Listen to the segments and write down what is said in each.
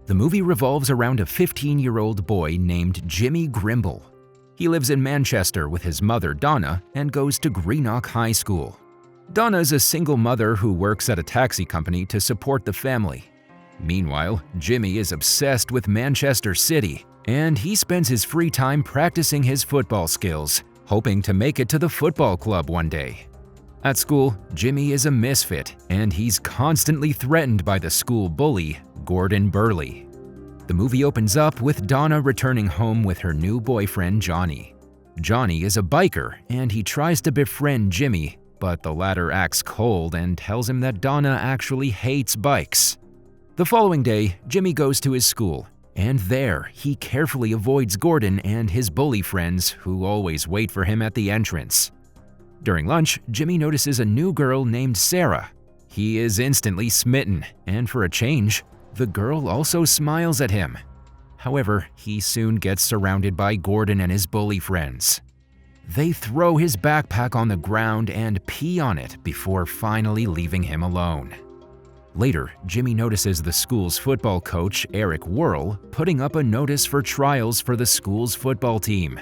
The movie revolves around a 15-year-old boy named Jimmy Grimble. He lives in Manchester with his mother, Donna, and goes to Greenock High School. Donna is a single mother who works at a taxi company to support the family. Meanwhile, Jimmy is obsessed with Manchester City, and he spends his free time practicing his football skills, hoping to make it to the football club one day. At school, Jimmy is a misfit, and he's constantly threatened by the school bully, Gordon Burley. The movie opens up with Donna returning home with her new boyfriend, Johnny. Johnny is a biker, and he tries to befriend Jimmy, but the latter acts cold and tells him that Donna actually hates bikes. The following day, Jimmy goes to his school, and there he carefully avoids Gordon and his bully friends who always wait for him at the entrance. During lunch, Jimmy notices a new girl named Sarah. He is instantly smitten, and for a change, the girl also smiles at him. However, he soon gets surrounded by Gordon and his bully friends. They throw his backpack on the ground and pee on it before finally leaving him alone. Later, Jimmy notices the school's football coach, Eric Worrell, putting up a notice for trials for the school's football team.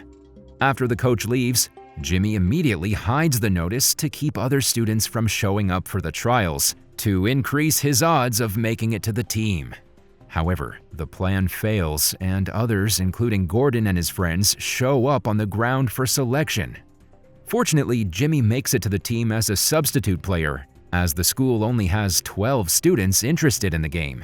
After the coach leaves, Jimmy immediately hides the notice to keep other students from showing up for the trials, to increase his odds of making it to the team. However, the plan fails, and others, including Gordon and his friends, show up on the ground for selection. Fortunately, Jimmy makes it to the team as a substitute player, as the school only has 12 students interested in the game.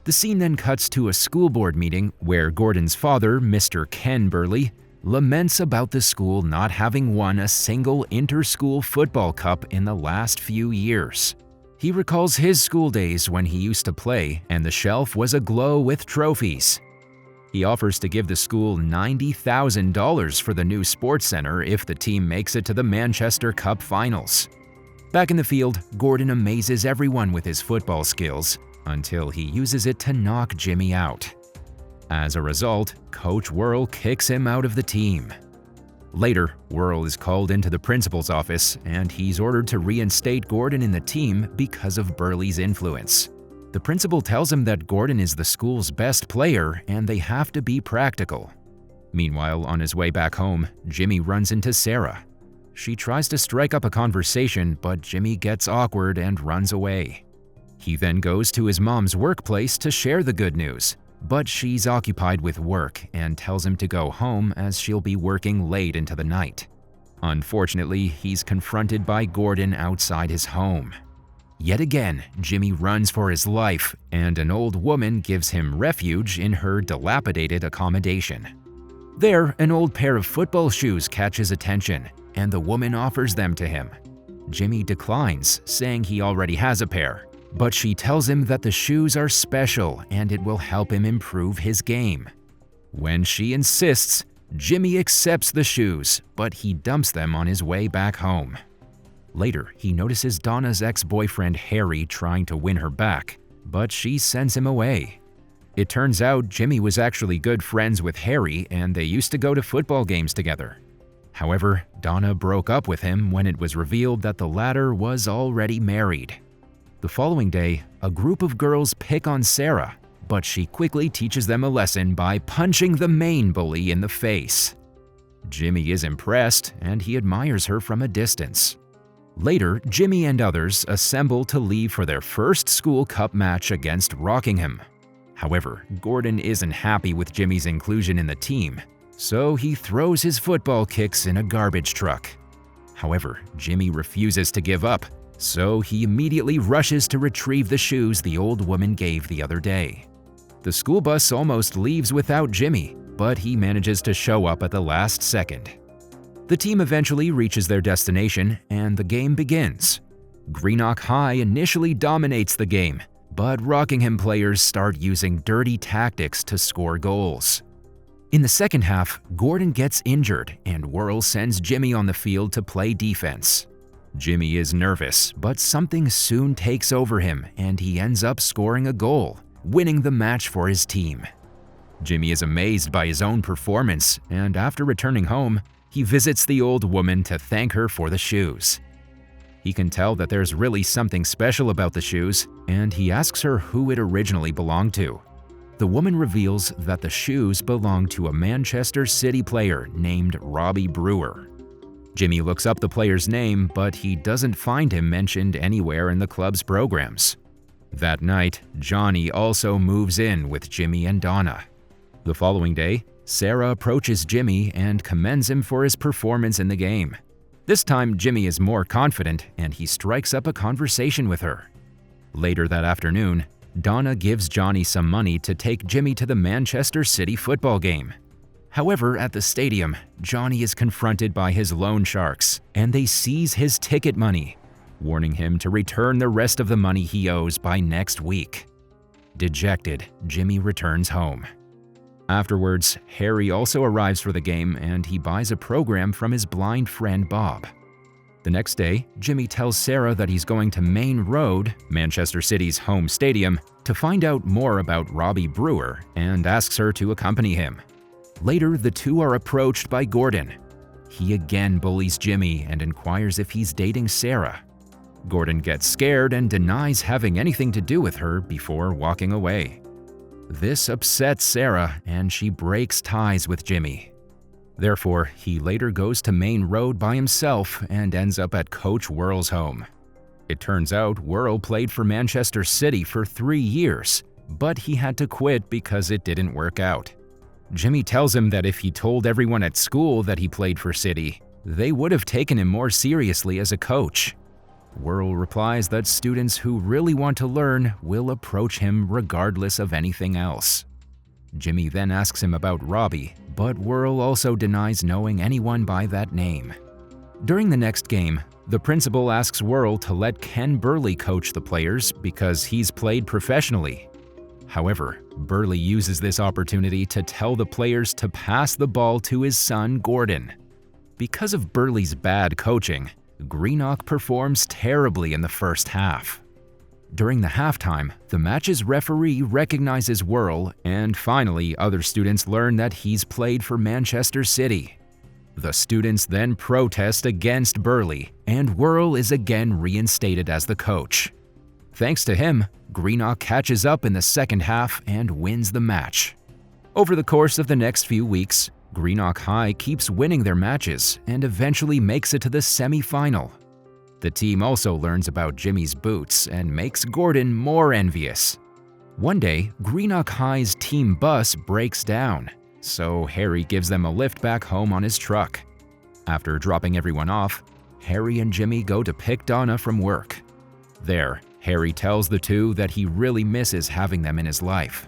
The scene then cuts to a school board meeting where Gordon's father, Mr. Ken Burley, laments about the school not having won a single inter-school football cup in the last few years. He recalls his school days when he used to play, and the shelf was aglow with trophies. He offers to give the school $90,000 for the new sports center if the team makes it to the Manchester Cup finals. Back in the field, Gordon amazes everyone with his football skills until he uses it to knock Jimmy out. As a result, Coach Worrell kicks him out of the team. Later, Worrell is called into the principal's office, and he's ordered to reinstate Gordon in the team because of Burley's influence. The principal tells him that Gordon is the school's best player and they have to be practical. Meanwhile, on his way back home, Jimmy runs into Sarah. She tries to strike up a conversation, but Jimmy gets awkward and runs away. He then goes to his mom's workplace to share the good news, but she's occupied with work and tells him to go home as she'll be working late into the night. Unfortunately, he's confronted by Gordon outside his home. Yet again, Jimmy runs for his life, and an old woman gives him refuge in her dilapidated accommodation. There, an old pair of football shoes catch his attention, and the woman offers them to him. Jimmy declines, saying he already has a pair, but she tells him that the shoes are special and it will help him improve his game. When she insists, Jimmy accepts the shoes, but he dumps them on his way back home. Later, he notices Donna's ex-boyfriend Harry trying to win her back, but she sends him away. It turns out Jimmy was actually good friends with Harry and they used to go to football games together. However, Donna broke up with him when it was revealed that the latter was already married. The following day, a group of girls pick on Sarah, but she quickly teaches them a lesson by punching the main bully in the face. Jimmy is impressed, and he admires her from a distance. Later, Jimmy and others assemble to leave for their first school cup match against Rockingham. However, Gordon isn't happy with Jimmy's inclusion in the team, so he throws his football kicks in a garbage truck. However, Jimmy refuses to give up, so he immediately rushes to retrieve the shoes the old woman gave the other day. The school bus almost leaves without Jimmy, but he manages to show up at the last second. The team eventually reaches their destination, and the game begins. Greenock High initially dominates the game, but Rockingham players start using dirty tactics to score goals. In the second half, Gordon gets injured, and Worrell sends Jimmy on the field to play defense. Jimmy is nervous, but something soon takes over him and he ends up scoring a goal, winning the match for his team. Jimmy is amazed by his own performance, and after returning home, he visits the old woman to thank her for the shoes. He can tell that there's really something special about the shoes, and he asks her who it originally belonged to. the woman reveals that the shoes belong to a Manchester City player named Robbie Brewer. Jimmy looks up the player's name, but he doesn't find him mentioned anywhere in the club's programs. That night, Johnny also moves in with Jimmy and Donna. The following day, Sarah approaches Jimmy and commends him for his performance in the game. This time, Jimmy is more confident and he strikes up a conversation with her. Later that afternoon, Donna gives Johnny some money to take Jimmy to the Manchester City football game. However, at the stadium, Johnny is confronted by his loan sharks and they seize his ticket money, warning him to return the rest of the money he owes by next week. Dejected, Jimmy returns home. Afterwards, Harry also arrives for the game and he buys a program from his blind friend Bob. The next day, Jimmy tells Sarah that he's going to Main Road, Manchester City's home stadium, to find out more about Robbie Brewer and asks her to accompany him. Later, the two are approached by Gordon. He again bullies Jimmy and inquires if he's dating Sarah. Gordon gets scared and denies having anything to do with her before walking away. This upsets Sarah and she breaks ties with Jimmy. Therefore, he later goes to Main Road by himself and ends up at Coach Worrell's home. It turns out Worrell played for Manchester City for 3 years, but he had to quit because it didn't work out. Jimmy tells him that if he told everyone at school that he played for City, they would have taken him more seriously as a coach. Worrell replies that students who really want to learn will approach him regardless of anything else. Jimmy then asks him about Robbie, but Worrell also denies knowing anyone by that name. During the next game, the principal asks Worrell to let Ken Burley coach the players because he's played professionally. However, Burley uses this opportunity to tell the players to pass the ball to his son Gordon. Because of Burley's bad coaching, Greenock performs terribly in the first half. During the halftime, the match's referee recognizes Worrell, and finally other students learn that he's played for Manchester City. The students then protest against Burley, and Worrell is again reinstated as the coach. Thanks to him, Greenock catches up in the second half and wins the match. Over the course of the next few weeks, Greenock High keeps winning their matches and eventually makes it to the semi-final. The team also learns about Jimmy's boots and makes Gordon more envious. One day, Greenock High's team bus breaks down, so Harry gives them a lift back home on his truck. After dropping everyone off, Harry and Jimmy go to pick Donna from work. There, Harry tells the two that he really misses having them in his life.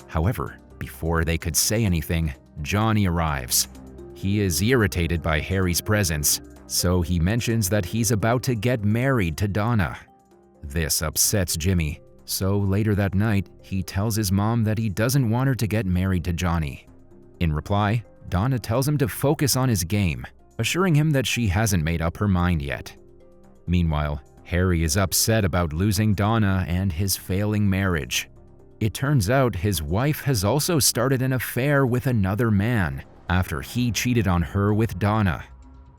However, before they could say anything, Johnny arrives. He is irritated by Harry's presence, so he mentions that he's about to get married to Donna. This upsets Jimmy, so later that night, he tells his mom that he doesn't want her to get married to Johnny. In reply, Donna tells him to focus on his game, assuring him that she hasn't made up her mind yet. Meanwhile, Harry is upset about losing Donna and his failing marriage. It turns out his wife has also started an affair with another man after he cheated on her with Donna.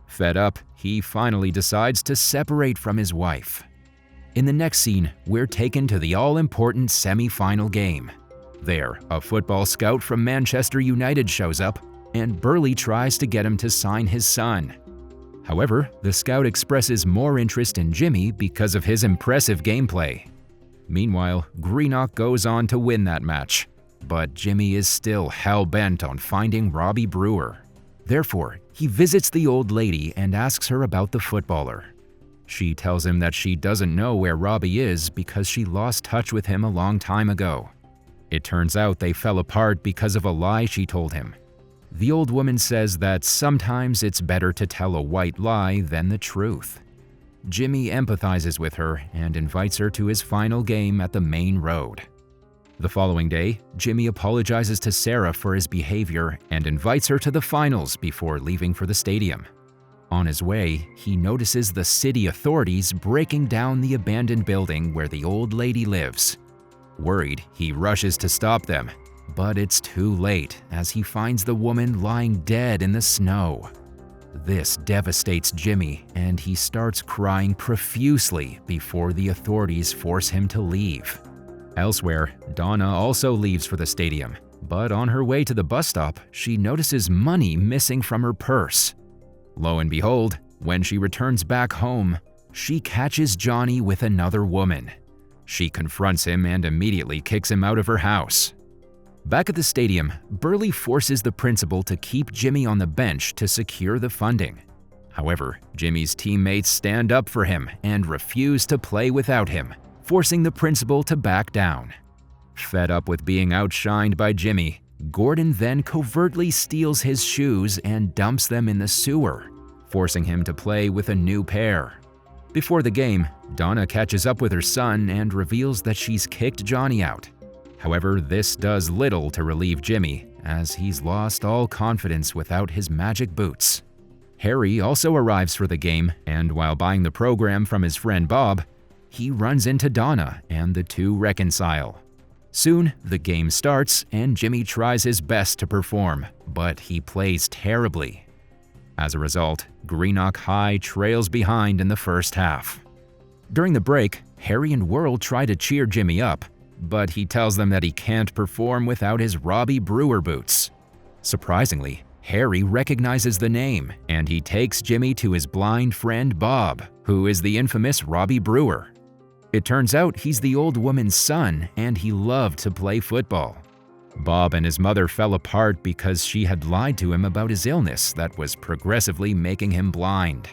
Fed up, he finally decides to separate from his wife. In the next scene, we're taken to the all-important semi-final game. There, a football scout from Manchester United shows up, and Burley tries to get him to sign his son. However, the scout expresses more interest in Jimmy because of his impressive gameplay. Meanwhile, Greenock goes on to win that match, but Jimmy is still hell-bent on finding Robbie Brewer. Therefore, he visits the old lady and asks her about the footballer. She tells him that she doesn't know where Robbie is because she lost touch with him a long time ago. It turns out they fell apart because of a lie she told him. The old woman says that sometimes it's better to tell a white lie than the truth. Jimmy empathizes with her and invites her to his final game at the Main Road. The following day, Jimmy apologizes to Sarah for his behavior and invites her to the finals before leaving for the stadium. On his way, he notices the city authorities breaking down the abandoned building where the old lady lives. Worried, he rushes to stop them, but it's too late as he finds the woman lying dead in the snow. This devastates Jimmy, and he starts crying profusely before the authorities force him to leave. Elsewhere, Donna also leaves for the stadium, but on her way to the bus stop, she notices money missing from her purse. Lo and behold, when she returns back home, she catches Johnny with another woman. She confronts him and immediately kicks him out of her house. Back at the stadium, Burley forces the principal to keep Jimmy on the bench to secure the funding. However, Jimmy's teammates stand up for him and refuse to play without him, forcing the principal to back down. Fed up with being outshined by Jimmy, Gordon then covertly steals his shoes and dumps them in the sewer, forcing him to play with a new pair. Before the game, Donna catches up with her son and reveals that she's kicked Johnny out. However, this does little to relieve Jimmy, as he's lost all confidence without his magic boots. Harry also arrives for the game, and while buying the program from his friend Bob, he runs into Donna and the two reconcile. Soon, the game starts and Jimmy tries his best to perform, but he plays terribly. As a result, Greenock High trails behind in the first half. During the break, Harry and Whirl try to cheer Jimmy up, but he tells them that he can't perform without his Robbie Brewer boots. Surprisingly, Harry recognizes the name, and he takes Jimmy to his blind friend Bob, who is the infamous Robbie Brewer. It turns out he's the old woman's son, and he loved to play football. Bob and his mother fell apart because she had lied to him about his illness that was progressively making him blind.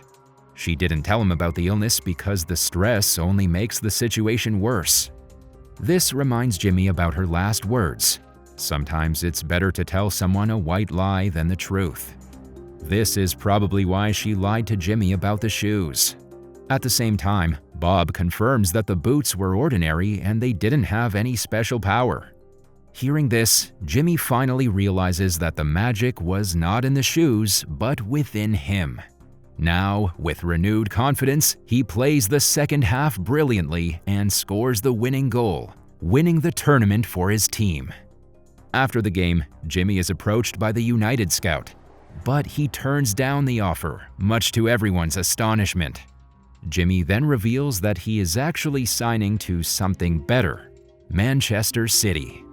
She didn't tell him about the illness because the stress only makes the situation worse. This reminds Jimmy about her last words. Sometimes it's better to tell someone a white lie than the truth. This is probably why she lied to Jimmy about the shoes. At the same time, Bob confirms that the boots were ordinary and they didn't have any special power. Hearing this, Jimmy finally realizes that the magic was not in the shoes, but within him. Now, with renewed confidence, he plays the second half brilliantly and scores the winning goal, winning the tournament for his team. After the game, Jimmy is approached by the United Scout, but he turns down the offer, much to everyone's astonishment. Jimmy then reveals that he is actually signing to something better, Manchester City.